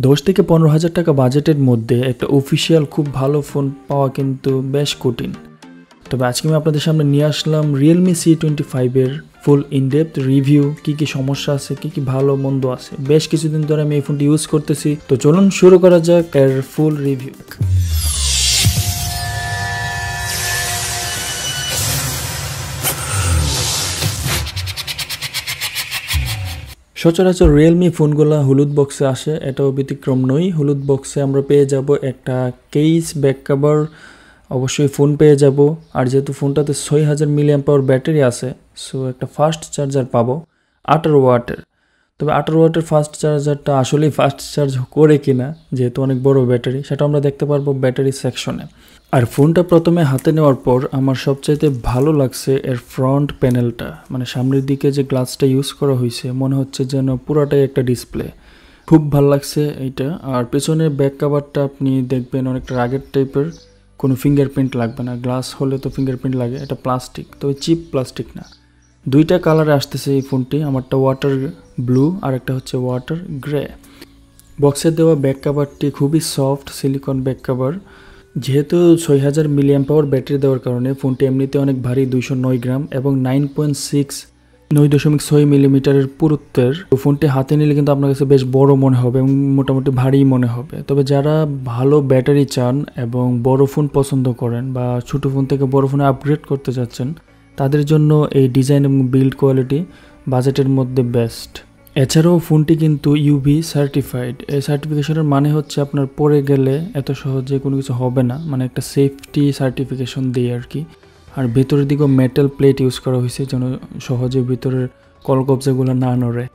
10 থেকে 15,000 টাকা বাজেটের মধ্যে একটা অফিসিয়াল খুব ভালো ফোন পাওয়া কিন্তু বেশ কঠিন। তবে আজকে আমি আপনাদের সামনে নিয়ে আসলাম Realme C25 এর ফুল ইনডেপথ রিভিউ, কি সমস্যা আছে, কি ভালো মন্দ আছে। বেশ কিছুদিন ধরে আমি এই ফোনটি ইউজ করতেছি, তো চলুন শুরু করা যাক এর ফুল রিভিউ। সচরাচর রিয়েলমি ফোনগুলো হলুদ বক্সে আসে, এটাও ব্যতিক্রম নয়। হলুদ বক্সে আমরা পেয়ে যাব একটা কেস, ব্যাক কভার, অবশ্যই ফোন পেয়ে যাব। আর যেহেতু ফোনটাতে 6000 mAh ব্যাটারি আছে, সো একটা ফাস্ট চার্জার পাবো 18 ওয়াটের। তবে 18 ওয়াটের ফাস্ট চার্জারটা আসলেই ফাস্ট চার্জ করে কিনা, যেহেতু অনেক বড় ব্যাটারি, সেটা আমরা দেখতে পারবো ব্যাটারি সেকশনে। আর ফোনটা প্রথমে হাতে নেওয়ার পর আমার সবচাইতে ভালো লাগছে এর ফ্রন্ট প্যানেলটা, মানে সামনের দিকে যে গ্লাসটা ইউজ করা হয়েছে মনে হচ্ছে যেন পুরোটাই একটা ডিসপ্লে। খুব ভালো লাগছে এইটা। আর পেছনের ব্যাক কভারটা আপনি দেখবেন অনেকটা রাগের টাইপের, কোনো ফিঙ্গারপ্রিন্ট লাগবে না। গ্লাস হলে তো ফিঙ্গারপ্রিন্ট লাগে, এটা প্লাস্টিক, তবে চিপ প্লাস্টিক না। দুইটা কালারে আসতেছে এই ফোনটি, আমারটা ওয়াটার ব্লু আর একটা হচ্ছে ওয়াটার গ্রে। বক্সের দেওয়া ব্যাক কভারটি খুবই সফট সিলিকন ব্যাক কভার। যেহেতু 6000 mAh ব্যাটারি দেওয়ার কারণে ফোনটি এমনিতে অনেক ভারী, 209 গ্রাম এবং 9.6 মিলিমিটারের পুরুত্বের। ফোনটি হাতে নিলে কিন্তু আপনার কাছে বেশ বড় মনে হবে এবং মোটামুটি ভারী মনে হবে। তবে যারা ভালো ব্যাটারি চান এবং বড় ফোন পছন্দ করেন বা ছোটো ফোন থেকে বড় ফোনে আপগ্রেড করতে যাচ্ছেন, তাদের জন্য এই ডিজাইন এবং বিল্ড কোয়ালিটি বাজেটের মধ্যে বেস্ট। এছাড়াও ফোনটি কিন্তু ইউভি সার্টিফাইড। এই সার্টিফিকেশনের মানে হচ্ছে আপনার পরে গেলে এত সহজে কোনো কিছু হবে না, মানে একটা সেফটি সার্টিফিকেশন দিয়ে আর কি। আর ভেতরের দিকেও মেটাল প্লেট ইউজ করা হয়েছে যেন সহজে ভিতরের কলকবজাগুলো না নড়ে।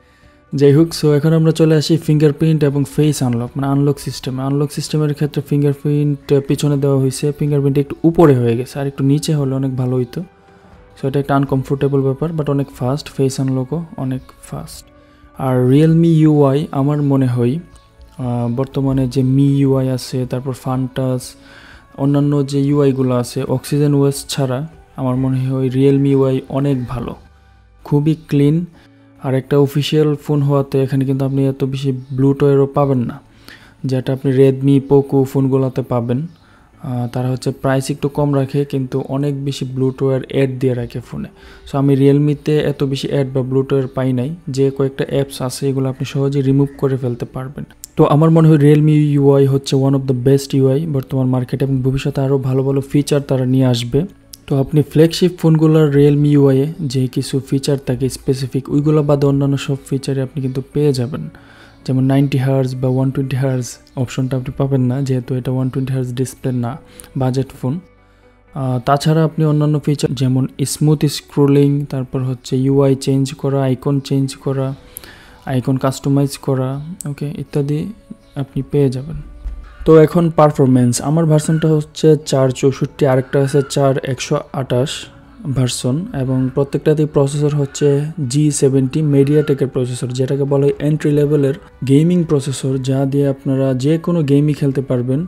যাই হোক, সো এখন আমরা চলে আসি ফিঙ্গারপ্রিন্ট এবং ফেস আনলক, মানে আনলক সিস্টেমে। আনলক সিস্টেমের ক্ষেত্রে ফিঙ্গারপ্রিন্ট পিছনে দেওয়া হয়েছে, ফিঙ্গারপ্রিন্ট একটু উপরে হয়ে গেছে, আর একটু নিচে হলে অনেক ভালো হইতো। সো এটা একটা আনকমফোর্টেবল ব্যাপার, বাট অনেক ফাস্ট। ফেস আনলকও অনেক ফাস্ট। আর রিয়েলমি ইউআই আমার মনে হয় বর্তমানে যে মি ইউআই আছে, তারপর ফান্টাস, অন্যান্য যে ইউআইগুলো আছে অক্সিজেন ওয়েস ছাড়া, আমার মনে হয় রিয়েলমি ইউআই অনেক ভালো, খুবই ক্লিন। আর একটা অফিসিয়াল ফোন হওয়াতে এখানে কিন্তু আপনি এত বেশি ব্লুটুথেরও পাবেন না, যেটা আপনি রেডমি পোকো ফোনগুলোতে পাবেন। তারা হচ্ছে প্রাইস একটু কম রাখে কিন্তু অনেক বেশি ব্লুটুথের অ্যাড দিয়ে রাখে ফোনে। সো আমি রিয়েলমিতে এত বেশি অ্যাড বা ব্লুটুথের পাই নাই। যে কয়েকটা অ্যাপস আছে এগুলো আপনি সহজেই রিমুভ করে ফেলতে পারবেন। তো আমার মনে হয় রিয়েলমি ইউআই হচ্ছে one of the best UI বর্তমান মার্কেটে, এবং ভবিষ্যতে আরও ভালো ভালো ফিচার তারা নিয়ে আসবে। তো আপনি ফ্ল্যাগশিপ ফোনগুলোর রিয়েলমি ইউআইয়ে যে কিছু ফিচার থাকে স্পেসিফিক, ওইগুলো বাদে অন্যান্য সব ফিচারে আপনি কিন্তু পেয়ে যাবেন। যেমন 90 হার্জ বা 120 হার্জ অপশনটা আপনি পাবেন না, যেহেতু এটা 120 হার্জ ডিসপ্লে না, বাজেট ফোন। তাছাড়া আপনি অন্যান্য ফিচার যেমন স্মুথ স্ক্রোলিং, তারপর হচ্ছে ইউআই চেঞ্জ করা, আইকন চেঞ্জ করা, আইকন কাস্টমাইজ করা, ওকে, ইত্যাদি আপনি পেয়ে যাবেন। তো এখন পারফরমেন্স, আমার ভার্সনটা হচ্ছে 464, আরেকটা আছে 4128 ভার্সন, এবং প্রত্যেকটাতেই প্রসেসর হচ্ছে G70 মিডিয়াটেকের প্রসেসর, যেটাকে বলা হয় এন্ট্রি লেভেলের গেমিং প্রসেসর, যা দিয়ে আপনারা যে কোনো গেমই খেলতে পারবেন।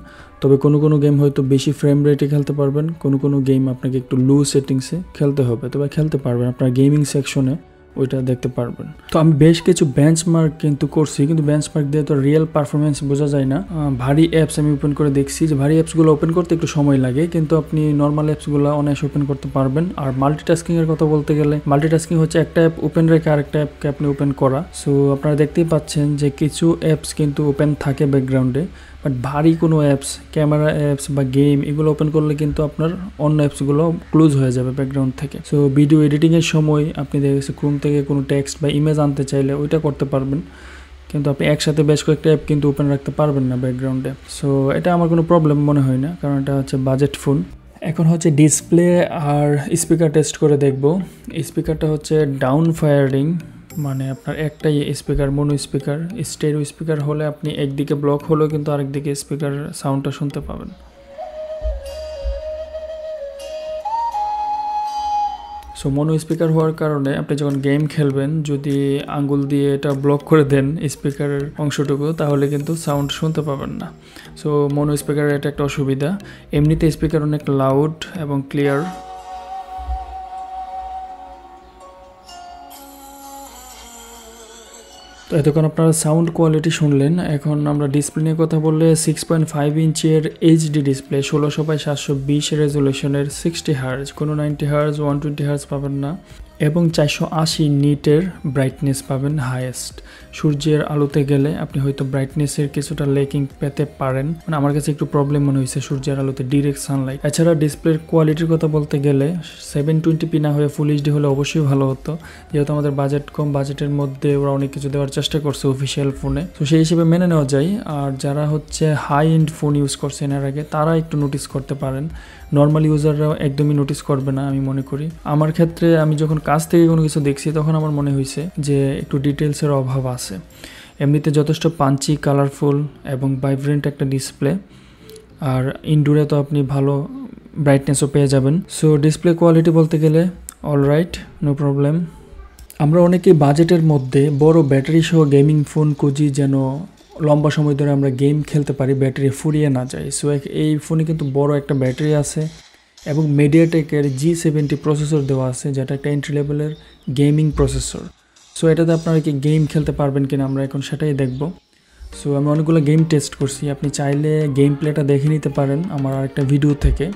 তবে কোনো গেম হয়তো বেশি ফ্রেম রেটে খেলতে পারবেন, কোনো গেম আপনাকে একটু লো সেটিংসে খেলতে হবে, তবে খেলতে পারবেন আপনার গেমিং সেকশনে, ওইটা দেখতে পারবেন। তো আমি বেশ কিছু বেঞ্চমার্ক কিন্তু করছি, কিন্তু বেঞ্চমার্ক দিয়ে তো রিয়েল পারফরমেন্স বোঝা যায় না। ভারী অ্যাপস আমি ওপেন করে দেখছি, যে ভারী অ্যাপসগুলো ওপেন করতে একটু সময় লাগে, কিন্তু আপনি নর্মাল অ্যাপসগুলো অনায়াসে ওপেন করতে পারবেন। আর মাল্টিটাস্কিংয়ের কথা বলতে গেলে, মাল্টিটাস্কিং হচ্ছে একটা অ্যাপ ওপেন রেখে আরেকটা অ্যাপকে আপনি ওপেন করা। সো আপনারা দেখতেই পাচ্ছেন যে কিছু অ্যাপস কিন্তু ওপেন থাকে ব্যাকগ্রাউন্ডে, বাট ভারী কোনো অ্যাপস, ক্যামেরা অ্যাপস বা গেম, এগুলো ওপেন করলে কিন্তু আপনার অন্য অ্যাপসগুলো ক্লোজ হয়ে যাবে ব্যাকগ্রাউন্ড থেকে। সো ভিডিও এডিটিংয়ের সময় আপনি দেখেছি ক্রোম থেকে কোনো টেক্সট বা ইমেজ আনতে চাইলে ওইটা করতে পারবেন, কিন্তু আপনি একসাথে বেশ কয়েকটা অ্যাপ কিন্তু ওপেন রাখতে পারবেন না ব্যাকগ্রাউন্ডে। সো এটা আমার কোনো প্রবলেম মনে হয় না, কারণ এটা হচ্ছে বাজেট ফোন। এখন হচ্ছে ডিসপ্লে আর স্পিকার টেস্ট করে দেখব। স্পিকারটা হচ্ছে ডাউন ফায়ারিং, মানে আপনার একটাই speaker, mono speaker. Stereo speaker হলে আপনি একদিকে ব্লক হলেও কিন্তু আরেকদিকে স্পিকার সাউন্ডটা শুনতে পাবেন। সো মোনো স্পিকার হওয়ার কারণে আপনি যখন গেম খেলবেন, যদি আঙ্গুল দিয়ে এটা ব্লক করে দেন স্পিকারের অংশটুকু, তাহলে কিন্তু সাউন্ড শুনতে পাবেন না। সো মোনো স্পিকারের এটা একটা অসুবিধা। এমনিতে স্পিকার অনেক লাউড এবং ক্লিয়ার। তো এতক্ষণ আপনারা সাউন্ড কোয়ালিটি শুনলেন। এখন আমরা ডিসপ্লে নিয়ে কথা বললে 6.5 ইঞ্চের এইচডি ডিসপ্লে 16x720 রেজলিউশনের 60 হার্জ, কোনো 90 হার্জ 120 হার্জ পাবেন না, এবং 480 নিটের ব্রাইটনেস পাবেন হাইয়েস্ট। সূর্যের আলোতে গেলে আপনি হয়তো ব্রাইটনেসের কিছুটা লেকিং পেতে পারেন, মানে আমার কাছে একটু প্রবলেম মনে হয়েছে সূর্যের আলোতে ডিরেক্ট সানলাইট। এছাড়া ডিসপ্লের কোয়ালিটির কথা বলতে গেলে 720p না হয়ে ফুল এইচডি হলে অবশ্যই ভালো হতো, যেহেতু আমাদের বাজেট কম, বাজেটের মধ্যে ওরা অনেক কিছু দেওয়ার চেষ্টা করছে অফিসিয়াল ফোনে, তো সেই হিসেবে মেনে নেওয়া যায়। আর যারা হচ্ছে হাই এন্ড ফোন ইউজ করছেন এর আগে, তারা একটু নোটিস করতে পারেন, নর্মাল ইউজাররাও একদমই নোটিস করবে না আমি মনে করি। আমার ক্ষেত্রে আমি যখন কাছ থেকে কোনো কিছু দেখছি তখন আমার মনে হয়েছে যে একটু ডিটেলসের অভাব আছে। এমনিতে যথেষ্ট পাঞ্চি, কালারফুল এবং ভাইব্রেন্ট একটা ডিসপ্লে, আর ইনডোরে তো আপনি ভালো ব্রাইটনেসও পেয়ে যাবেন। সো ডিসপ্লে কোয়ালিটি বলতে গেলে অলরাইট, নো প্রবলেম। আমরা অনেকেই বাজেটের মধ্যে বড় ব্যাটারি সহ গেমিং ফোন খুঁজি, যেন লম্বা সময় ধরে আমরা গেম খেলতে পারি, ব্যাটারি ফুরিয়ে না যায়। সো এই ফোনে কিন্তু বড় একটা ব্যাটারি আছে এবং মিডিয়াটেকের G70 প্রসেসর দেওয়া আছে, যেটা একটা এন্ট্রি লেভেলের গেমিং প্রসেসর। সো এটাতে আপনারা কি গেম খেলতে পারবেন কিনা আমরা এখন সেটাই দেখব। সো আমি অনেকগুলো গেম টেস্ট করছি, আপনি চাইলে গেম প্লেটা দেখে নিতে পারেন আমার আরেকটা ভিডিও থেকে,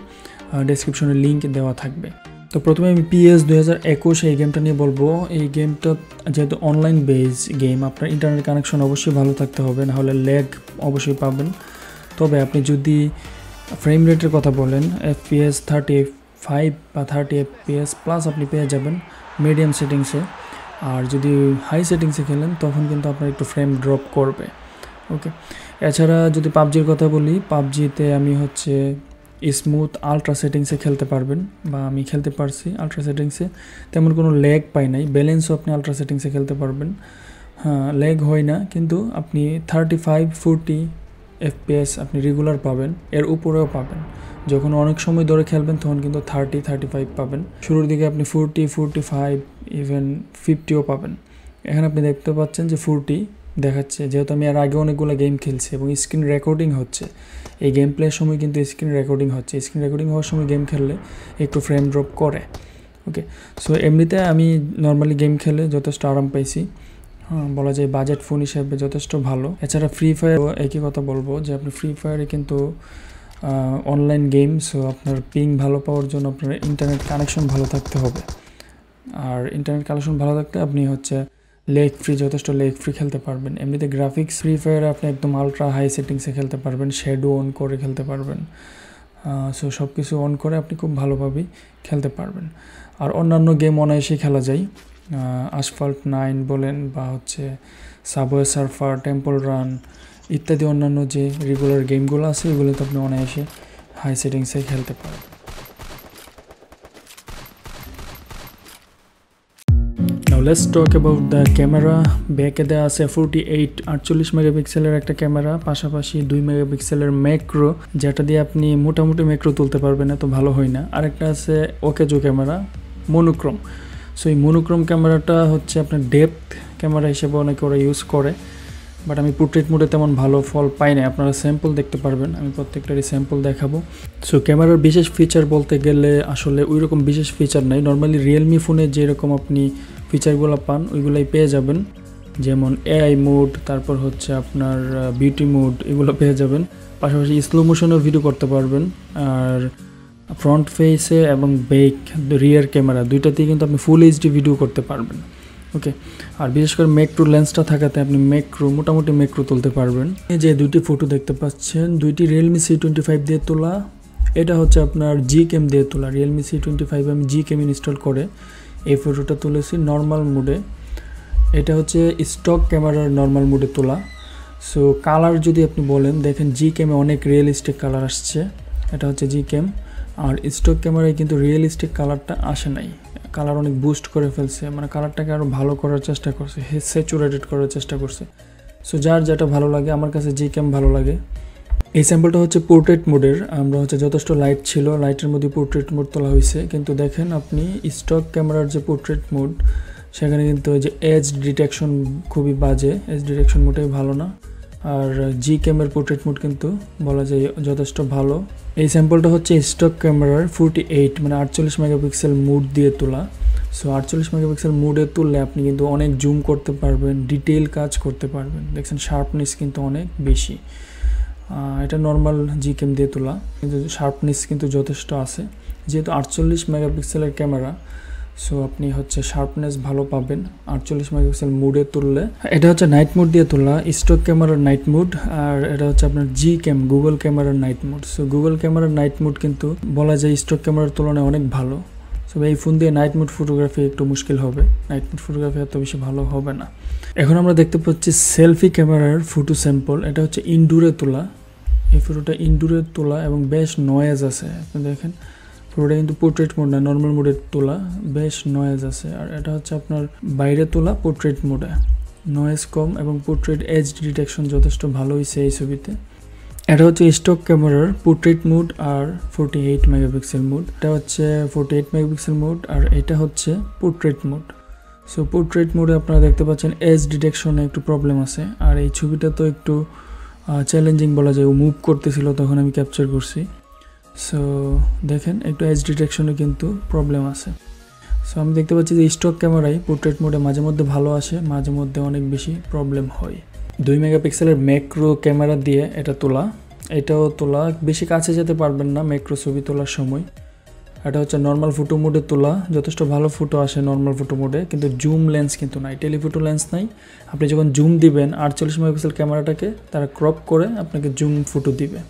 ডেসক্রিপশনে লিঙ্ক দেওয়া থাকবে। তো প্রথমে আমি PS 2021 এই গেমটা নিয়ে বলবো। এই গেমটা যেহেতু অনলাইন বেস গেম, আপনার ইন্টারনেট কানেকশন অবশ্যই ভালো থাকতে হবে, নাহলে ল্যাগ অবশ্যই পাবেন। তবে আপনি যদি ফ্রেম রেটের কথা বলেন, FPS 35 বা 30 FPS প্লাস আপনি পেয়ে যাবেন মিডিয়াম সেটিংসে। আর যদি হাই সেটিংসে খেলেন তখন কিন্তু আপনার একটু ফ্রেম ড্রপ করবে। ওকে, এছাড়া যদি পাবজির কথা বলি, পাবজিতে আমি হচ্ছে স্মুথ আলট্রা সেটিংসে খেলতে পারবেন, বা আমি খেলতে পারছি আলট্রা সেটিংসে, তেমন কোনো ল্যাগ পাই নাই। ব্যালেন্সও আপনি আলট্রা সেটিংসে খেলতে পারবেন, হ্যাঁ ল্যাগ হয় না, কিন্তু আপনি 35-40 FPS আপনি রেগুলার পাবেন, এর উপরেও পাবেন। যখন অনেক সময় ধরে খেলবেন তখন কিন্তু 30-35 পাবেন। শুরুর দিকে আপনি 40-45 ইভেন 50ও পাবেন। এখানে আপনি দেখতে পাচ্ছেন যে 40 দেখাচ্ছে, যেহেতু আমি এর আগে অনেকগুলো গেম খেলছি এবং স্ক্রিন রেকর্ডিং হচ্ছে। এই গেম প্লের সময় কিন্তু স্ক্রিন রেকর্ডিং হচ্ছে, স্ক্রিন রেকর্ডিং হওয়ার সময় গেম খেললে একটু ফ্রেম ড্রপ করে। ওকে, সো এমনিতে আমি নর্মালি গেম খেলে যথেষ্ট আরাম পাইছি, হ্যাঁ বলা যায় বাজেট ফোন হিসেবে যথেষ্ট ভালো। এছাড়া ফ্রি ফায়ার একই কথা বলবো, যে আপনি ফ্রি ফায়ারে কিন্তু অনলাইন গেম, সো আপনার পিং ভালো পাওয়ার জন্য আপনার ইন্টারনেট কানেকশন ভালো থাকতে হবে। আর ইন্টারনেট কানেকশন ভালো থাকতে আপনি হচ্ছে লেগ ফ্রি, যথেষ্ট লেগ ফ্রি খেলতে পারবেন। এমনিতে গ্রাফিক্স ফ্রি ফায়ারে আপনি একদম আলট্রা হাই সেটিংসে খেলতে পারবেন, শ্যাডো অন করে খেলতে পারবেন। সো সব কিছু অন করে আপনি খুব ভালোভাবেই খেলতে পারবেন। আর অন্যান্য গেম অনায়াসেই খেলা যায়, আসফল্ট 9 বলেন বা হচ্ছে সাবওয়ে সার্ফার, টেম্পল রান ইত্যাদি অন্যান্য যে রেগুলার গেমগুলো আছে এগুলোতে আপনি অনায়াসে হাই সেটিংসে খেলতে পারেন। Now let's talk about the camera. ব্যাকে দেওয়া আছে 48 মেগাপিক্সেলের একটা ক্যামেরা, পাশাপাশি 2 মেগাপিক্সেলের ম্যাক্রো, যেটা দিয়ে আপনি মোটামুটি ম্যাক্রো তুলতে পারবেন, এত ভালো হয় না। আরেকটা আছে ওকেজো ক্যামেরা, মনোক্রোম। সো এই মনোক্রোম ক্যামেরাটা হচ্ছে আপনার ডেপথ ক্যামেরা হিসেবে অনেকে ওরা ইউজ করে, বাট আমি পোর্ট্রেট মোডে তেমন ভালো ফল পাই না। আপনারা স্যাম্পল দেখতে পারবেন, আমি প্রত্যেকটারই স্যাম্পল দেখাবো। সো ক্যামেরার বিশেষ ফিচার বলতে গেলে আসলে ওই রকম বিশেষ ফিচার নাই। নর্মালি রিয়েলমি ফোনে যেরকম আপনি ফিচারগুলো পান ওইগুলোই পেয়ে যাবেন, যেমন এআই মোড, তারপর হচ্ছে আপনার বিউটি মোড, এগুলো পেয়ে যাবেন। পাশাপাশি স্লো মোশনেও ভিডিও করতে পারবেন। আর ফ্রন্ট ফেসে এবং ব্যাক রিয়ার ক্যামেরা দুইটাতেই কিন্তু আপনি ফুল এইচডি ভিডিও করতে পারবেন। ওকে, আর বিশেষ করে ম্যাক্রো লেন্সটা থাকাতে আপনি মোটামুটি ম্যাক্রো তুলতে পারবেন। এই যে দুইটি ফটো দেখতে পাচ্ছেন, দুইটি Realme C25 দিয়ে তোলা। এটা হচ্ছে আপনার Gcam দিয়ে তোলা। Realme C25 আমি Gcam ইনস্টল করে এই ফটোটা তুলেছি নর্মাল মোডে। এটা হচ্ছে স্টক ক্যামেরার নর্মাল মোডে তোলা। সো কালার যদি আপনি বলেন, দেখেন Gcam-এ অনেক রিয়েলিস্টিক কালার আসছে, এটা হচ্ছে Gcam। আর স্টক ক্যামেরায় কিন্তু রিয়েলিস্টিক কালারটা আসে নাই, কালার অনেক বুস্ট করে ফেলছে, মানে কালারটাকে আরও ভালো করার চেষ্টা করছে, স্যাচুরেটেড করার চেষ্টা করছে। সো যার যেটা ভালো লাগে, আমার কাছে Gcam ভালো লাগে। এই স্যাম্পলটা হচ্ছে পোর্ট্রেট মোডের, আমরা হচ্ছে যথেষ্ট লাইট ছিল, লাইটের মধ্যে পোর্ট্রেট মোড তোলা হয়েছে। কিন্তু দেখেন আপনি স্টক ক্যামেরার যে পোর্ট্রেট মোড, সেখানে কিন্তু ওই যে এজ ডিটেকশন খুবই বাজে, এজ ডিটেকশন মোটেই ভালো না। আর Gcam-এর পোর্ট্রেট মোড কিন্তু বলা যায় যথেষ্ট ভালো। এই স্যাম্পলটা হচ্ছে স্টক ক্যামেরার 48 মানে 48 মেগাপিক্সেল মোড দিয়ে তোলা। সো 48 মেগাপিক্সেল মোডে তুললে আপনি কিন্তু অনেক জুম করতে পারবেন, ডিটেইল কাজ করতে পারবেন। দেখছেন শার্পনেস কিন্তু অনেক বেশি। এটা নর্মাল জিকেম দিয়ে তোলা, কিন্তু শার্পনেস কিন্তু যথেষ্ট আছে। যেহেতু 48 মেগাপিক্সেলের ক্যামেরা, সো আপনি হচ্ছে শার্পনেস ভালো পাবেন 48 মেগাপিক্সেল মোডে তুললে। এটা হচ্ছে নাইট মোড দিয়ে তোলা, স্টক ক্যামেরার নাইট মোড। আর এটা হচ্ছে আপনার জি ক্যাম, গুগল ক্যামেরার নাইট মোড। সো গুগল ক্যামেরার নাইট মোড কিন্তু বলা যায় স্টক ক্যামেরার তুলনায় অনেক ভালো। সো এই ফোন দিয়ে নাইট মোড ফটোগ্রাফি একটু মুশকিল হবে, নাইট মোড ফটোগ্রাফি এত বেশি ভালো হবে না। এখন আমরা দেখতে পাচ্ছি সেলফি ক্যামেরার ফটো স্যাম্পল। এটা হচ্ছে ইনডোরে তোলা, এই ফটোটা ইনডোরে তোলা এবং বেশ নয়েজ আছে। আপনি দেখেন ফটোটা কিন্তু পোর্ট্রেট মোড না, নর্মাল মোডে তোলা, বেশ নয়েজ আছে। আর এটা হচ্ছে আপনার বাইরে তোলা পোর্ট্রেট মোডে, নয়েজ কম এবং পোর্ট্রেট এজ ডিটেকশন যথেষ্ট ভালো হয়েছে এই ছবিতে। এটা হচ্ছে স্টক ক্যামেরার পোর্ট্রেট মোড আর 48 মেগাপিক্সেল মোড। এটা হচ্ছে 48 মেগাপিক্সেল মোড আর এটা হচ্ছে পোর্ট্রেট মোড। সো পোর্ট্রেট মোডে আপনারা দেখতে পাচ্ছেন এজ ডিটেকশনে একটু প্রবলেম আছে। আর এই ছবিটা তো একটু চ্যালেঞ্জিং বলা যায়, ও মুভ করতেছিল তখন আমি ক্যাপচার করছি। সো দেখেন একটু এজ ডিটেকশনে কিন্তু প্রবলেম আছে। সো আমি দেখতে পাচ্ছি যে স্টক ক্যামেরায় পোর্ট্রেট মোডে মাঝে মধ্যে ভালো আসে, মাঝে মধ্যে অনেক বেশি প্রবলেম হয়। 2 মেগাপিক্সেলের ম্যাক্রো ক্যামেরা দিয়ে এটা তোলা, এটাও তোলা, বেশি কাছে যেতে পারবেন না ম্যাক্রো ছবি তোলার সময়। এটা হচ্ছে নর্মাল ফটো মোডে তোলা, যথেষ্ট ভালো ফটো আসে নর্মাল ফটো মোডে, কিন্তু জুম লেন্স কিন্তু নাই, টেলিফোটো লেন্স নাই। আপনি যখন জুম দিবেন 48 মেগাপিক্সেল ক্যামেরাটাকে তারা ক্রপ করে আপনাকে জুম ফটো দিবে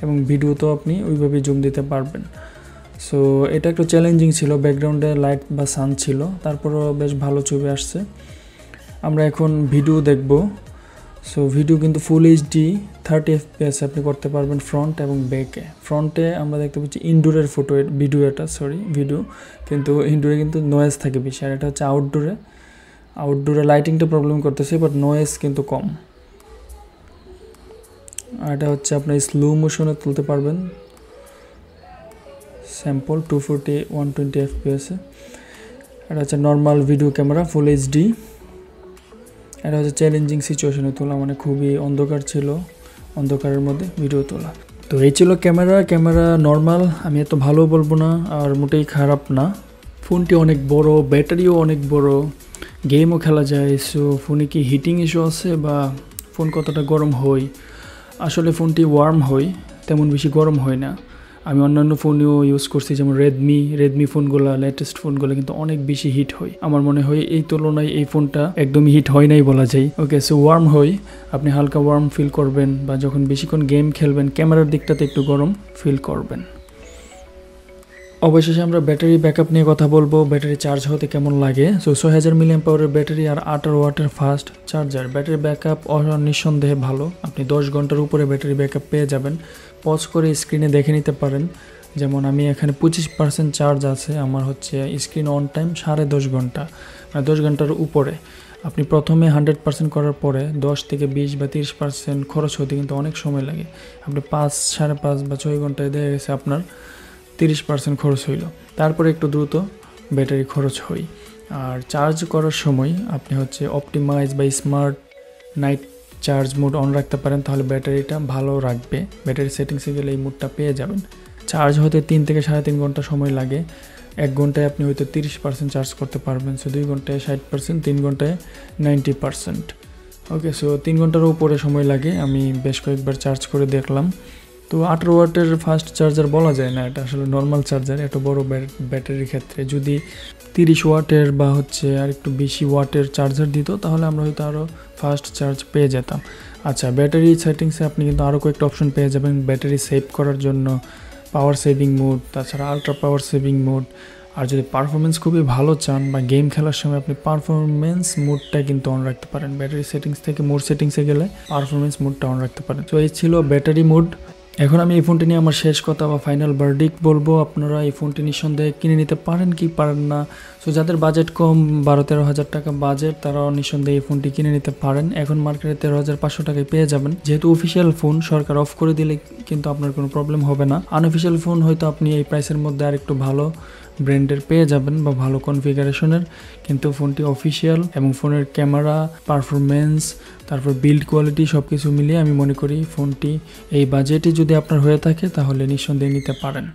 এবং ভিডিওতেও আপনি ওইভাবে জুম দিতে পারবেন। সো এটা একটু চ্যালেঞ্জিং ছিল, ব্যাকগ্রাউন্ডে লাইট বা সান ছিল, তারপরও বেশ ভালো ছবি আসছে। আমরা এখন ভিডিও দেখব। সো ভিডিও কিন্তু ফুল এইচডি 30 FPS আপনি করতে পারবেন ফ্রন্ট এবং ব্যাকে। ফ্রন্টে আমরা দেখতে পাচ্ছি ইনডোরের ফটো ভিডিও, এটা ভিডিও, কিন্তু ইনডোরে কিন্তু নয়েজ থাকে বেশি। আর এটা হচ্ছে আউটডোরে লাইটিংটা প্রবলেম করতেছে, বাট নয়েজ কিন্তু কম। আর এটা হচ্ছে আপনার স্লো মোশনে তুলতে পারবেন, স্যাম্পল 240 120 FPS। এটা হচ্ছে normal video camera full HD. এটা হচ্ছে চ্যালেঞ্জিং সিচুয়েশনে তোলা, মানে খুবই অন্ধকার ছিল, অন্ধকারের মধ্যে ভিডিও তোলা। তো এই ছিল ক্যামেরা নর্মাল, আমি এত ভালো বলবো না আর মোটেই খারাপ না। ফোনটি অনেক বড়, ব্যাটারিও অনেক বড়, গেমও খেলা যায়। সো ফোনে কি হিটিং ইস্যু আছে বা ফোন কতটা গরম হয়? আসলে ফোনটি ওয়ার্ম হয়, তেমন বেশি গরম হয় না। আমি অন্যান্য ফোনেও ইউজ করছি, যেমন রেডমি ফোনগুলো, লেটেস্ট ফোনগুলো কিন্তু অনেক বেশি হিট হয়। আমার মনে হয় এই তুলনায় এই ফোনটা একদমই হিট হয় নাই বলা যায়। ওকে, সো ওয়ার্ম হয়, আপনি হালকা ওয়ার্ম ফিল করবেন, বা যখন বেশিক্ষণ গেম খেলবেন ক্যামেরার দিকটাতে একটু গরম ফিল করবেন। অবশেষে আমরা ব্যাটারি ব্যাকআপ নিয়ে কথা বলবো, ব্যাটারি চার্জ হতে কেমন লাগে। সো 6000 mAh ব্যাটারি আর 18 ওয়াটের ফাস্ট চার্জার। ব্যাটারি ব্যাকআপ নিঃসন্দেহে ভালো, আপনি 10 ঘন্টার উপরে ব্যাটারি ব্যাকআপ পেয়ে যাবেন। পজ করে স্ক্রিনে দেখে নিতে পারেন, যেমন আমি এখানে 25% চার্জ আছে, আমার হচ্ছে স্ক্রিন অন টাইম 10.5 ঘন্টা, মানে 10 ঘন্টার উপরে। আপনি প্রথমে 100% করার পরে 10 থেকে 20 বা 30% খরচ হতে কিন্তু অনেক সময় লাগে। আপনি 5, 5.5 বা 6 ঘন্টায় দেখা গেছে আপনার 30% খরচ হইল, তারপরে একটু দ্রুত ব্যাটারি খরচ হয়। আর চার্জ করার সময় আপনি হচ্ছে অপটিমাইজ বা smart night charge mode on রাখতে পারেন, তাহলে ব্যাটারিটা ভালো রাখবে। ব্যাটারি সেটিংসে গেলে এই মোডটা পেয়ে যাবেন। চার্জ হতে 3 থেকে 3.5 ঘন্টা সময় লাগে। 1 ঘন্টায় আপনি হয়তো 30% চার্জ করতে পারবেন। সো 2 ঘন্টায় 60%, 3 ঘন্টায় 90%। ওকে, সো 3 ঘন্টার উপরে সময় লাগে, আমি বেশ কয়েকবার চার্জ করে দেখলাম। তো 18 ওয়াটের ফাস্ট চার্জার বলা যায় না, এটা আসলে নর্মাল চার্জার। এত বড় ব্যাটারির ক্ষেত্রে যদি 30 ওয়াটের বা হচ্ছে আর একটু বেশি ওয়াটের চার্জার দিত, তাহলে আমরা হয়তো আরও ফাস্ট চার্জ পেয়ে যেতাম। আচ্ছা, ব্যাটারি সেটিংসে আপনি কিন্তু আরও কয়েকটা অপশন পেয়ে যাবেন ব্যাটারি সেভ করার জন্য, পাওয়ার সেভিং মোড, তাছাড়া আলট্রা পাওয়ার সেভিং মোড। আর যদি পারফরমেন্স খুবই ভালো চান বা গেম খেলার সময় আপনি পারফরমেন্স মোডটা কিন্তু অন রাখতে পারেন। ব্যাটারি সেটিংস থেকে মোড সেটিংসে গেলে পারফরমেন্স মোডটা অন রাখতে পারেন। তো এই ছিল ব্যাটারি মোড। এখন আমি এই ফোনটি নিয়ে আমার শেষ কথা বা ফাইনাল ভার্ডিক্ট বলবো। আপনারা এই ফোনটি নিঃসন্দেহে কিনে নিতে পারেন কি পারেন না। সো যাদের বাজেট কম, 12-13 হাজার টাকা বাজেট, তারাও নিঃসন্দেহে এই ফোনটি কিনে নিতে পারেন। এখন মার্কেটে 13,500 টাকায় পেয়ে যাবেন। যেহেতু অফিসিয়াল ফোন, সরকার অফ করে দিলে কিন্তু আপনার কোনো প্রবলেম হবে না। আনঅফিসিয়াল ফোন হয়তো আপনি এই প্রাইসের মধ্যে আর একটু ভালো ব্র্যান্ডের পেয়ে যাবেন বা ভালো কনফিগারেশনের, কিন্তু ফোনটি অফিসিয়াল এবং ফোনের ক্যামেরা, পারফরমেন্স, তারপর বিল্ড কোয়ালিটি সব কিছু মিলিয়ে আমি মনে করি ফোনটি এই বাজেটে যদি আপনার হয়ে থাকে তাহলে নিঃসন্দেহে নিতে পারেন।